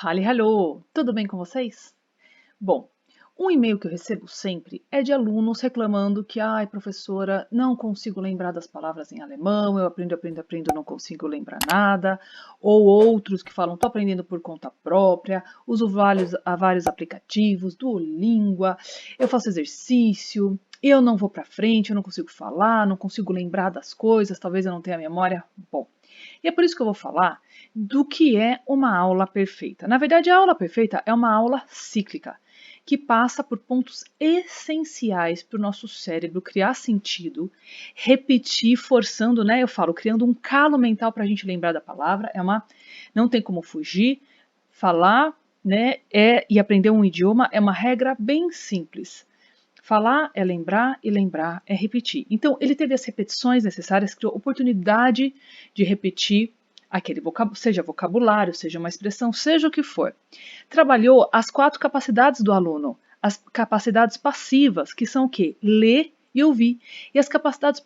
Hallo, tudo bem com vocês? Bom, um e-mail que eu recebo sempre é de alunos reclamando que, ai, professora, não consigo lembrar das palavras em alemão, eu aprendo, não consigo lembrar nada. Ou outros que falam, tô aprendendo por conta própria, uso vários aplicativos, Duolingo, eu faço exercício, eu não vou para frente, eu não consigo falar, não consigo lembrar das coisas, talvez eu não tenha memória. Bom, e é por isso que eu vou falar do que é uma aula perfeita. Na verdade, a aula perfeita é uma aula cíclica, que passa por pontos essenciais para o nosso cérebro criar sentido, repetir, forçando, né? Eu falo, criando um calo mental para a gente lembrar da palavra. Não tem como fugir. Falar, né? E aprender um idioma é uma regra bem simples. Falar é lembrar e lembrar é repetir. Então, ele teve as repetições necessárias, criou oportunidade de repetir aquele vocabulário, seja vocabulário, seja uma expressão, seja o que for. Trabalhou as 4 capacidades do aluno, as capacidades passivas, que são o quê? Ler e ouvir. E as capacidades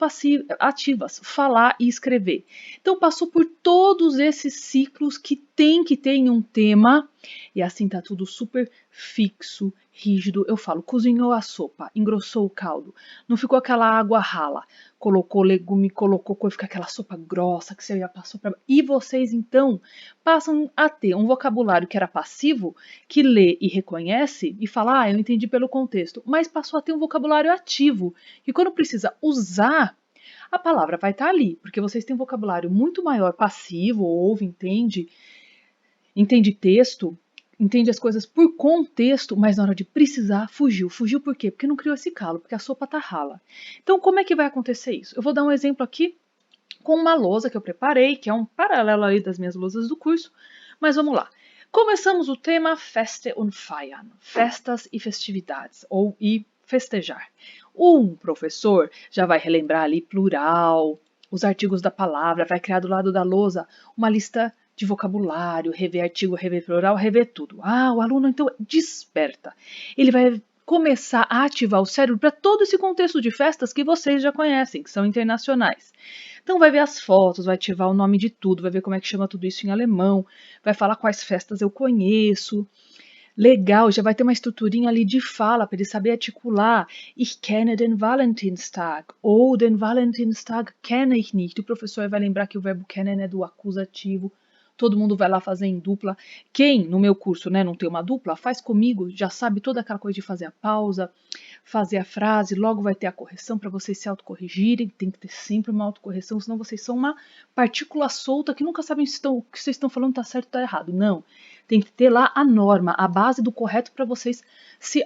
ativas, falar e escrever. Então, passou por todos esses ciclos que tem que ter em um tema, e assim tá tudo super fixo, rígido. Eu falo, cozinhou a sopa, engrossou o caldo, não ficou aquela água rala, colocou legume, colocou coisa, fica aquela sopa grossa que você já passou para. E vocês então passam a ter um vocabulário que era passivo, que lê e reconhece e fala, eu entendi pelo contexto, mas passou a ter um vocabulário ativo, que quando precisa usar, a palavra vai estar ali, porque vocês têm um vocabulário muito maior passivo, ouve, entende texto, entende as coisas por contexto, mas na hora de precisar, fugiu. Fugiu por quê? Porque não criou esse calo, porque a sopa tá rala. Então, como é que vai acontecer isso? Eu vou dar um exemplo aqui com uma lousa que eu preparei, que é um paralelo aí das minhas lousas do curso, mas vamos lá. Começamos o tema Feste und Feiern, festas e festividades, e festejar. Um professor já vai relembrar ali plural, os artigos da palavra, vai criar do lado da lousa uma lista de vocabulário, rever artigo, rever plural, rever tudo. O aluno então desperta. Ele vai começar a ativar o cérebro para todo esse contexto de festas que vocês já conhecem, que são internacionais. Então vai ver as fotos, vai ativar o nome de tudo, vai ver como é que chama tudo isso em alemão, vai falar quais festas eu conheço. Legal, já vai ter uma estruturinha ali de fala para ele saber articular. Ich kenne den Valentinstag ou den Valentinstag kenne ich nicht. O professor vai lembrar que o verbo kennen é do acusativo. Todo mundo vai lá fazer em dupla. Quem no meu curso, né, não tem uma dupla, faz comigo, já sabe toda aquela coisa de fazer a pausa, fazer a frase, logo vai ter a correção para vocês se autocorrigirem. Tem que ter sempre uma autocorreção, senão vocês são uma partícula solta que nunca sabem se o que vocês estão falando está certo ou está errado. Não. Tem que ter lá a norma, a base do correto para vocês se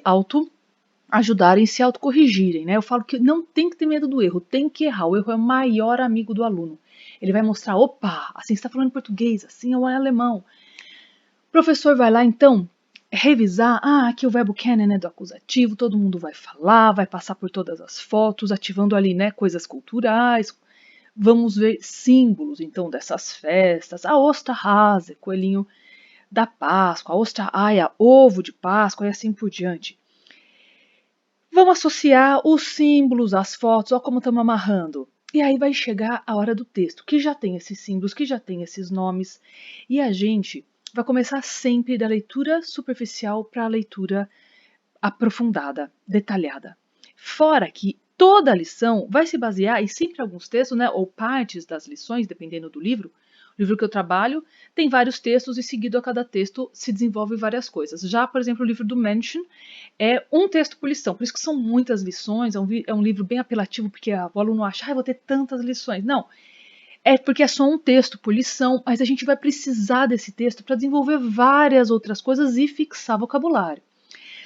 ajudarem, se autocorrigirem, né? Eu falo que não tem que ter medo do erro, tem que errar. O erro é o maior amigo do aluno. Ele vai mostrar, opa, assim você está falando português, assim é o alemão. O professor vai lá, então, revisar, aqui o verbo kennen é do acusativo, todo mundo vai falar, vai passar por todas as fotos, ativando ali, né, coisas culturais. Vamos ver símbolos, então, dessas festas. A Osterhase, coelhinho da Páscoa, a Ostereier, ovo de Páscoa e assim por diante. Vamos associar os símbolos, as fotos, olha como estamos amarrando. E aí vai chegar a hora do texto, que já tem esses símbolos, que já tem esses nomes, e a gente vai começar sempre da leitura superficial para a leitura aprofundada, detalhada. Fora que toda a lição vai se basear, e sempre alguns textos, né, ou partes das lições, dependendo do livro, o livro que eu trabalho tem vários textos e seguido a cada texto se desenvolve várias coisas. Já, por exemplo, o livro do Menschen é um texto por lição, por isso que são muitas lições, é um livro bem apelativo, porque o aluno acha, vou ter tantas lições. Não, é porque é só um texto por lição, mas a gente vai precisar desse texto para desenvolver várias outras coisas e fixar vocabulário.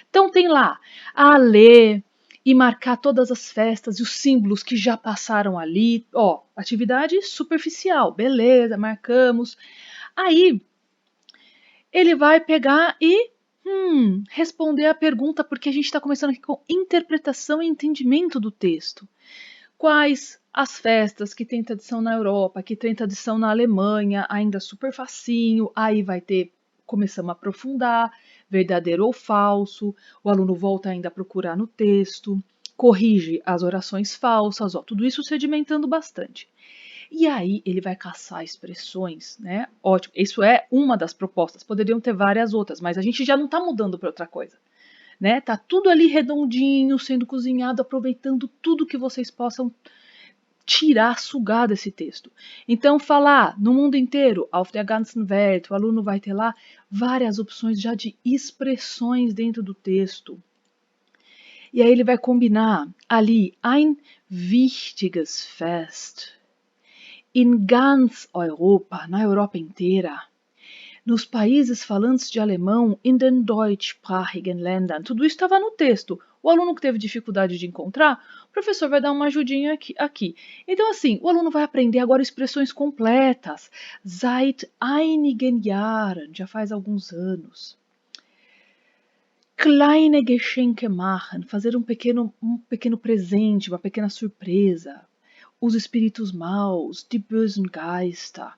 Então tem lá a ler e marcar todas as festas e os símbolos que já passaram ali. Atividade superficial, beleza, marcamos. Aí ele vai pegar e responder a pergunta, porque a gente está começando aqui com interpretação e entendimento do texto. Quais as festas que tem tradição na Europa, que tem tradição na Alemanha, ainda super facinho, aí vai ter, começamos a aprofundar, verdadeiro ou falso, o aluno volta ainda a procurar no texto, corrige as orações falsas, tudo isso sedimentando bastante. E aí ele vai caçar expressões, né? Ótimo, isso é uma das propostas, poderiam ter várias outras, mas a gente já não está mudando para outra coisa, né? Tá tudo ali redondinho, sendo cozinhado, aproveitando tudo que vocês possam tirar, sugar desse texto. Então, falar no mundo inteiro, auf der ganzen Welt, o aluno vai ter lá várias opções já de expressões dentro do texto. E aí ele vai combinar ali ein wichtiges Fest in ganz Europa, na Europa inteira, nos países falantes de alemão, in den deutschsprachigen Ländern. Tudo isso estava no texto. O aluno que teve dificuldade de encontrar, o professor vai dar uma ajudinha aqui. Então, assim, o aluno vai aprender agora expressões completas. Seit einigen Jahren, já faz alguns anos. Kleine Geschenke machen, fazer um pequeno presente, uma pequena surpresa. Os espíritos maus, die bösen Geister.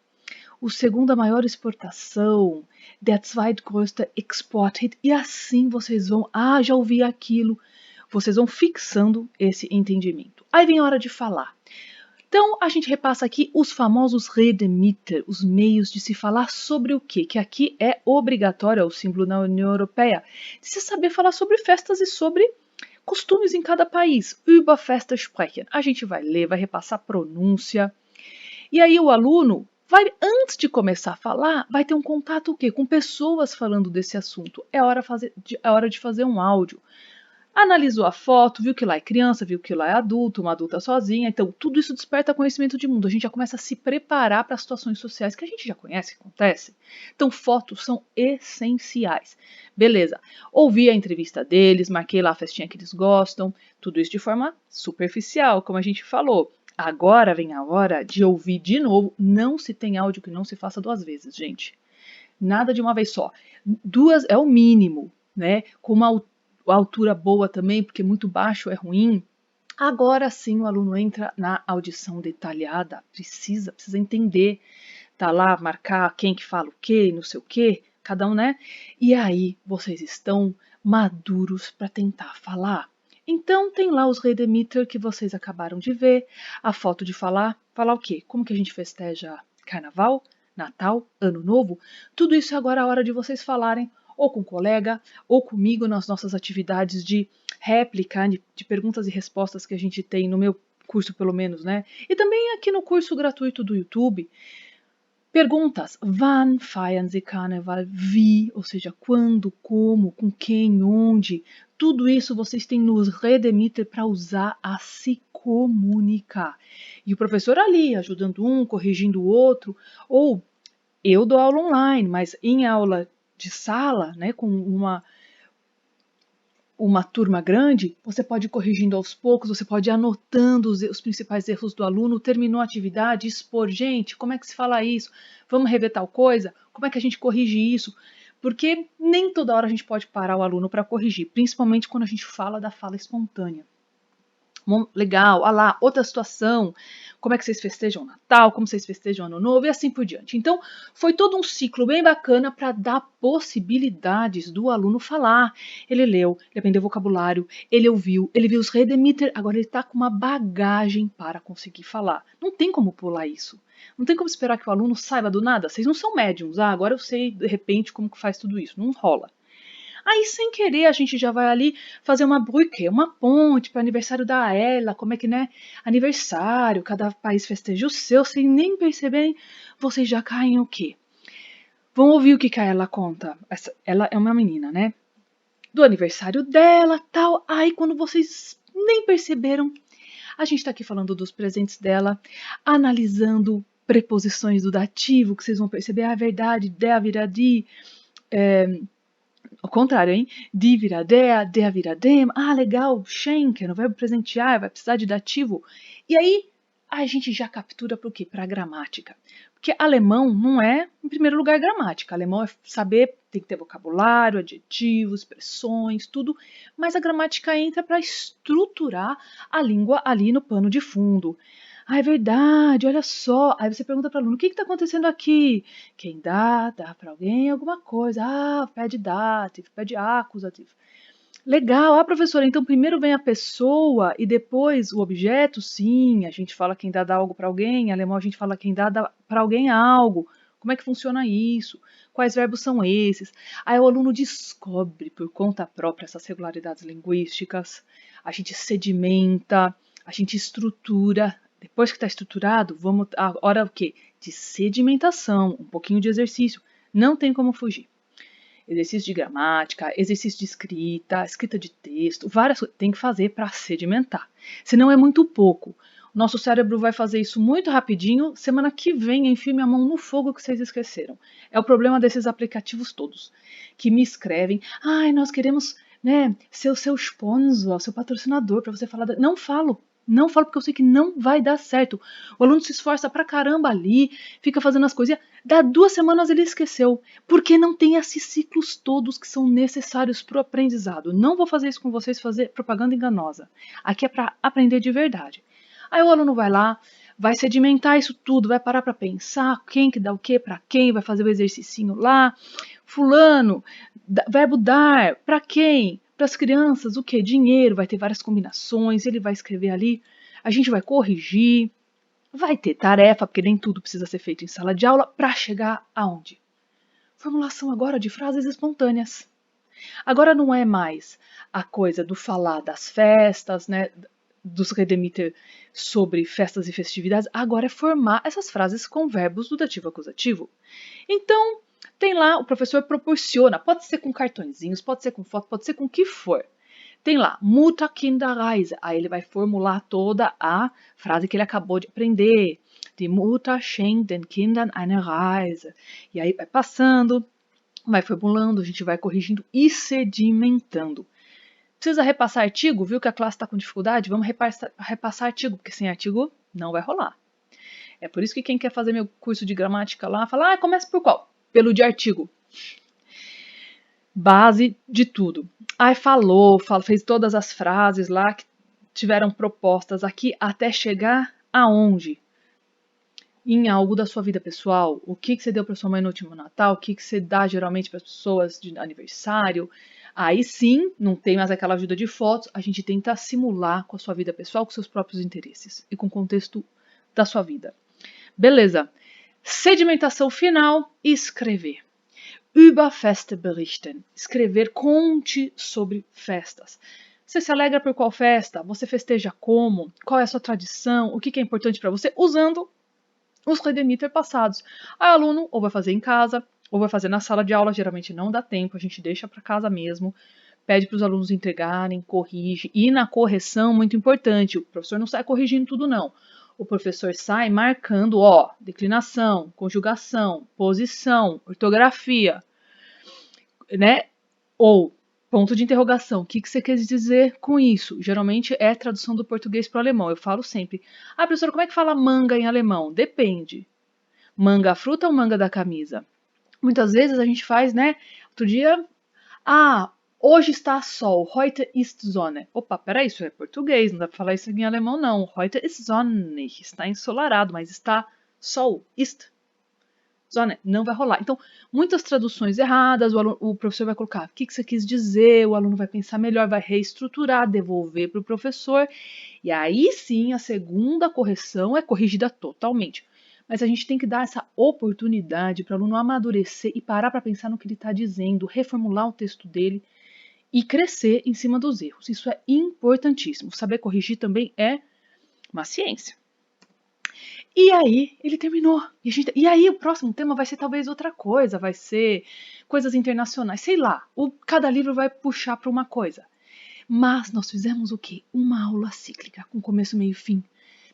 O segunda maior exportação, der zweitgrößte Exporthit, e assim vocês vão, já ouvi aquilo, vocês vão fixando esse entendimento. Aí vem a hora de falar. Então, a gente repassa aqui os famosos Redemittel, os meios de se falar sobre o quê? Que aqui é obrigatório, é o símbolo na União Europeia, de se saber falar sobre festas e sobre costumes em cada país. Über Feste sprechen. A gente vai ler, vai repassar pronúncia. E aí o aluno vai, antes de começar a falar, vai ter um contato o quê? Com pessoas falando desse assunto. É hora de fazer um áudio. Analisou a foto, viu que lá é criança, viu que lá é adulto, uma adulta sozinha. Então, tudo isso desperta conhecimento de mundo. A gente já começa a se preparar para as situações sociais que a gente já conhece, que acontecem. Então, fotos são essenciais. Beleza. Ouvi a entrevista deles, marquei lá a festinha que eles gostam. Tudo isso de forma superficial, como a gente falou. Agora vem a hora de ouvir de novo. Não se tem áudio que não se faça duas vezes, gente. Nada de uma vez só. Duas é o mínimo, né? Com uma altura boa também, porque muito baixo é ruim. Agora sim o aluno entra na audição detalhada, precisa entender, tá lá, marcar quem que fala o quê, não sei o quê, cada um, né? E aí vocês estão maduros para tentar falar. Então tem lá os Redemittel que vocês acabaram de ver, a foto de falar o quê? Como que a gente festeja Carnaval, Natal, Ano Novo? Tudo isso é agora a hora de vocês falarem ou com o colega, ou comigo nas nossas atividades de réplica, de perguntas e respostas que a gente tem no meu curso, pelo menos, né? E também aqui no curso gratuito do YouTube. Perguntas: wann feiern Sie Carnaval? Wie, ou seja, quando, como, com quem, onde. Tudo isso vocês têm nos Redemittel para usar a se comunicar. E o professor ali, ajudando um, corrigindo o outro, ou eu dou aula online, mas em aula de sala, né, com uma turma grande, você pode ir corrigindo aos poucos, você pode ir anotando os principais erros do aluno, terminou a atividade, expor, gente, como é que se fala isso? Vamos rever tal coisa? Como é que a gente corrige isso? Porque nem toda hora a gente pode parar o aluno para corrigir, principalmente quando a gente fala da fala espontânea. Legal, lá, outra situação, como é que vocês festejam o Natal, como vocês festejam o Ano Novo e assim por diante. Então, foi todo um ciclo bem bacana para dar possibilidades do aluno falar. Ele leu, ele aprendeu vocabulário, ele ouviu, ele viu os Redemittel, agora ele está com uma bagagem para conseguir falar. Não tem como pular isso. Não tem como esperar que o aluno saiba do nada. Vocês não são médiums, agora eu sei de repente como que faz tudo isso. Não rola. Aí, sem querer, a gente já vai ali fazer uma brücke, uma ponte para o aniversário da Ela, como é que, né? Aniversário, cada país festeja o seu, sem nem perceberem, vocês já caem o quê? Vão ouvir o que a Ela conta. Ela é uma menina, né? Do aniversário dela, tal. Aí, quando vocês nem perceberam, a gente está aqui falando dos presentes dela, analisando preposições do dativo, que vocês vão perceber, a verdade, der vira di, ao contrário, hein? Die vira der vira dem. Legal, schenken, o verbo presentear, vai precisar de dativo. E aí, a gente já captura para o quê? Para a gramática. Porque alemão não é, em primeiro lugar, gramática. Alemão é saber, tem que ter vocabulário, adjetivos, expressões, tudo. Mas a gramática entra para estruturar a língua ali no pano de fundo. É verdade, olha só. Aí você pergunta para o aluno, o que está acontecendo aqui? Quem dá para alguém alguma coisa. Pede dative, pede acusativo. Legal. Ah, professora, então primeiro vem a pessoa e depois o objeto? Sim, a gente fala quem dá algo para alguém, em alemão a gente fala quem dá para alguém algo. Como é que funciona isso? Quais verbos são esses? Aí o aluno descobre por conta própria essas regularidades linguísticas, a gente sedimenta, a gente estrutura. Depois que está estruturado, vamos a hora o quê? De sedimentação, um pouquinho de exercício. Não tem como fugir. Exercício de gramática, exercício de escrita, escrita de texto, várias coisas tem que fazer para sedimentar. Senão é muito pouco. O nosso cérebro vai fazer isso muito rapidinho. Semana que vem, enfie minha mão no fogo que vocês esqueceram. É o problema desses aplicativos todos, que me escrevem. Ai, nós queremos, né, ser o seu sponsor, seu patrocinador, para você falar. Não falo. Não falo porque eu sei que não vai dar certo. O aluno se esforça pra caramba ali, fica fazendo as coisinhas. Dá 2 semanas ele esqueceu. Porque não tem esses ciclos todos que são necessários para o aprendizado. Não vou fazer isso com vocês, fazer propaganda enganosa. Aqui é para aprender de verdade. Aí o aluno vai lá, vai sedimentar isso tudo, vai parar para pensar quem que dá o que para quem, vai fazer o exercicinho lá. Fulano, verbo dar, para quem? Para as crianças, o que? Dinheiro, vai ter várias combinações, ele vai escrever ali, a gente vai corrigir, vai ter tarefa, porque nem tudo precisa ser feito em sala de aula, para chegar aonde? Formulação agora de frases espontâneas. Agora não é mais a coisa do falar das festas, né, dos redemiter sobre festas e festividades, agora é formar essas frases com verbos do dativo acusativo. Então, tem lá, o professor proporciona, pode ser com cartõezinhos, pode ser com foto, pode ser com o que for. Tem lá, Mutter Kinderreise, aí ele vai formular toda a frase que ele acabou de aprender. Die Mutter schenkt den Kindern eine Reise. E aí vai passando, vai formulando, a gente vai corrigindo e sedimentando. Precisa repassar artigo? Viu que a classe está com dificuldade? Vamos repassar artigo, porque sem artigo não vai rolar. É por isso que quem quer fazer meu curso de gramática lá, fala, começa por qual? Pelo de artigo. Base de tudo. Aí fez todas as frases lá que tiveram propostas aqui até chegar aonde? Em algo da sua vida pessoal, o que você deu para sua mãe no último Natal, o que você dá geralmente para as pessoas de aniversário. Aí sim, não tem mais aquela ajuda de fotos, a gente tenta simular com a sua vida pessoal, com seus próprios interesses e com o contexto da sua vida. Beleza. Sedimentação final, escrever. Über Feste berichten. Escrever, conte sobre festas. Você se alegra por qual festa? Você festeja como? Qual é a sua tradição? O que é importante para você? Usando os redemiter passados. Aí o aluno ou vai fazer em casa, ou vai fazer na sala de aula, geralmente não dá tempo, a gente deixa para casa mesmo, pede para os alunos entregarem, corrige. E na correção, muito importante, o professor não sai corrigindo tudo não. O professor sai marcando, declinação, conjugação, posição, ortografia, né? Ou ponto de interrogação. O que você quer dizer com isso? Geralmente é tradução do português para o alemão. Eu falo sempre. Professora, como é que fala manga em alemão? Depende. Manga a fruta ou manga da camisa? Muitas vezes a gente faz, né? Outro dia, hoje está sol. Heute ist Sonne. Opa, peraí, isso é português, não dá para falar isso em alemão, não. Heute ist sonnig. Está ensolarado, mas está sol. Ist Sonne, não vai rolar. Então, muitas traduções erradas, o professor vai colocar o que você quis dizer, o aluno vai pensar melhor, vai reestruturar, devolver para o professor, e aí sim a segunda correção é corrigida totalmente. Mas a gente tem que dar essa oportunidade para o aluno amadurecer e parar para pensar no que ele está dizendo, reformular o texto dele e crescer em cima dos erros. Isso é importantíssimo. Saber corrigir também é uma ciência. E aí, ele terminou. E aí, o próximo tema vai ser talvez outra coisa, vai ser coisas internacionais, sei lá. Cada livro vai puxar para uma coisa. Mas nós fizemos o quê? Uma aula cíclica, com começo, meio e fim.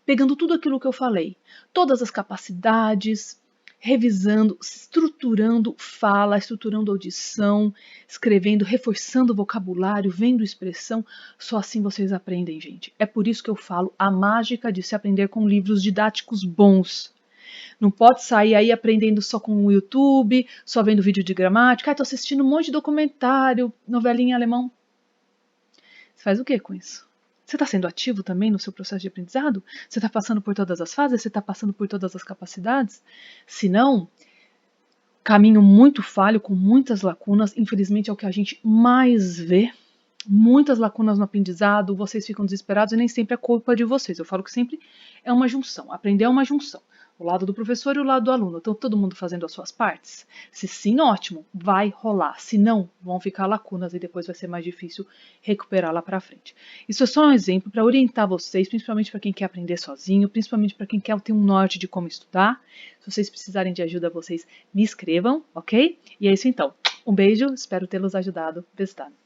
Pegando tudo aquilo que eu falei. Todas as capacidades, revisando, estruturando fala, estruturando audição, escrevendo, reforçando vocabulário, vendo expressão. Só assim vocês aprendem, gente. É por isso que eu falo a mágica de se aprender com livros didáticos bons. Não pode sair aí aprendendo só com o YouTube, só vendo vídeo de gramática. Tô assistindo um monte de documentário, novelinha em alemão. Você faz o que com isso? Você está sendo ativo também no seu processo de aprendizado? Você está passando por todas as fases? Você está passando por todas as capacidades? Se não, caminho muito falho, com muitas lacunas, infelizmente é o que a gente mais vê. muitas lacunas no aprendizado, vocês ficam desesperados e nem sempre é culpa de vocês. Eu falo que sempre é uma junção. Aprender é uma junção. O lado do professor e o lado do aluno. Então, todo mundo fazendo as suas partes? Se sim, ótimo, vai rolar. Se não, vão ficar lacunas e depois vai ser mais difícil recuperar lá para frente. Isso é só um exemplo para orientar vocês, principalmente para quem quer aprender sozinho, principalmente para quem quer ter um norte de como estudar. Se vocês precisarem de ajuda, vocês me escrevam, ok? E é isso então. Um beijo, espero tê-los ajudado. Bis dann.